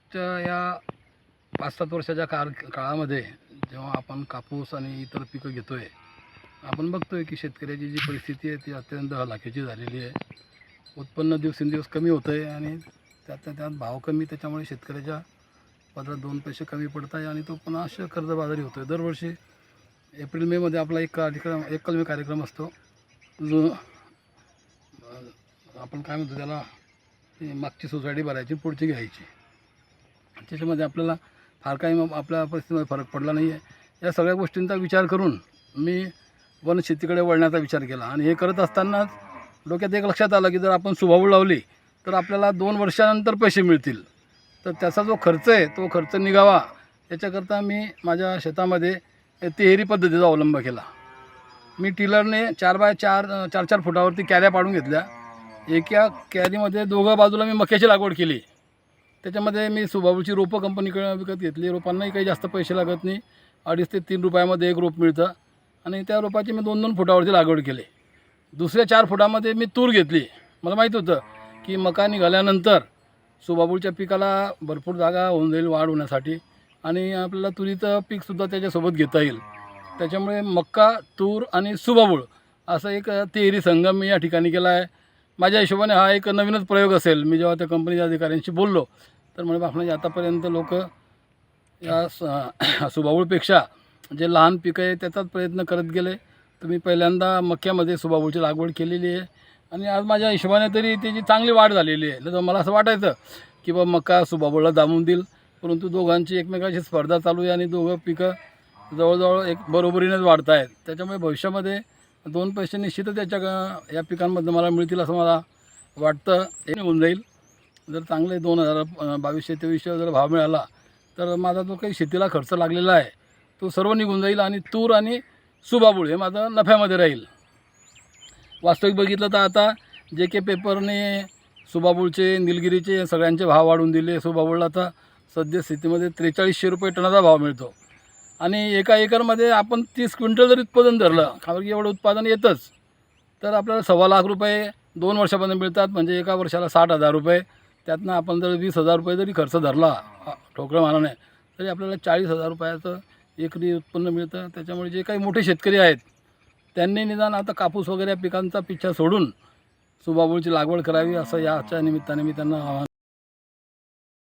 मागच्या या 5-7 वर्षाच्या काळामध्ये जेव्हा आपण कापूस आणि इतर पिकं घेतोय, आपण बघतोय की शेतकऱ्याची जी परिस्थिती आहे ती अत्यंत हलाखीची झालेली आहे. उत्पन्न दिवसेंदिवस कमी होतं आहे आणि त्यात भाव कमी, त्याच्यामुळे शेतकऱ्याच्या पदरात 2 पैसे कमी पडत आहे आणि तो पुन्हा अशा कर्जबाजारी होतो आहे. दरवर्षी एप्रिल मेमध्ये आपला एक कलमी कार्यक्रम असतो, जो आपण काय म्हणतो त्याला, मागची सोसायटी भरायची, पुढची घ्यायची. त्याच्यामध्ये आपल्याला फार काही आपल्या परिस्थितीमध्ये फरक पडला नाही आहे. या सगळ्या गोष्टींचा विचार करून मी वनशेतीकडे वळण्याचा विचार केला आणि हे करत असतानाच डोक्यात एक लक्षात आलं की जर आपण सुभाबूळ लावली तर आपल्याला 2 वर्षानंतर पैसे मिळतील. तर त्याचा जो खर्च आहे तो खर्च निघावा याच्याकरता मी माझ्या शेतामध्ये तिहेरी पद्धतीचा अवलंब केला. मी टिलरने 4x4 फुटावरती कॅऱ्या पाडून घेतल्या. एका कॅरीमध्ये दोघं बाजूला मी मक्याची लागवड केली. त्याच्यामध्ये मी सुभाबूळची रोपं कंपनीकडे विकत घेतली. रोपांनाही काही जास्त पैसे लागत नाही. 2.5 ते 3 रुपयामध्ये एक रोप मिळतं आणि त्या रोपाची मी 2-2 फुटावरती लागवड केली. दुसऱ्या 4 फुटामध्ये मी तूर घेतली. मला माहीत होतं की मका निघाल्यानंतर सुभाबूळच्या पिकाला भरपूर जागा होऊन जाईल वाढ होण्यासाठी आणि आपल्याला तुरीचं पीकसुद्धा त्याच्यासोबत घेता येईल. त्याच्यामुळे मक्का, तूर आणि सुभाबूळ असं एक तिहेरी संगम मी या ठिकाणी केला आहे. माझ्या हिशोबाने हा एक नवीनच प्रयोग असेल. मी जेव्हा त्या कंपनीच्या अधिकाऱ्यांशी बोललो तर म्हणजे आपण आतापर्यंत लोक या सुभाबूळपेक्षा जे लहान पिकं आहे त्याचाच प्रयत्न करत गेले. तर मी पहिल्यांदा मक्यामध्ये सुभाबूळची लागवड केलेली आहे आणि आज माझ्या हिशोबाने तरी त्याची चांगली वाढ झालेली आहे. तर मला असं वाटायचं की बा मका सुभाबूळला दामून देईल, परंतु दोघांची एकमेकांची स्पर्धा चालू आहे आणि दोघं पिकं जवळजवळ एक बरोबरीनेच वाढत आहेत. त्याच्यामुळे भविष्यामध्ये 2 पैसे निश्चितच या पिकांमध्ये मला मिळतील असं मला वाटतं. हे होऊन जाईल. जर चांगले 2022-23 जर भाव मिळाला तर माझा जो काही शेतीला खर्च लागलेला आहे तो सर्व निघून जाईल आणि तूर आणि सुभाबूळ हे माझं नफ्यामध्ये राहील. वास्तविक बघितलं तर आता जे के पेपरने सुभाबूळचे, निलगिरीचे सगळ्यांचे भाव वाढवून दिले. सुभाबूळला आता सध्या स्थितीमध्ये 4300 रुपये टनाचा भाव मिळतो आणि एका एकरमध्ये आपण 30 क्विंटल जर उत्पादन धरलं, कारण की एवढं उत्पादन येतंच, तर आपल्याला 1.25 लाख रुपये 2 वर्षापर्यंत मिळतात. म्हणजे एका वर्षाला 60,000 रुपये. त्यातनं आपण जर 20,000 रुपये जरी खर्च धरला ठोकरं मानाने तरी आपल्याला 40,000 रुपयाचं एकरी उत्पन्न मिळतं. त्याच्यामुळे जे काही मोठे शेतकरी आहेत त्यांनी निदान आता कापूस वगैरे पिकांचा पिच्छा सोडून सुभाबूळची लागवड करावी असं याच्या निमित्ताने मी त्यांना आवाहन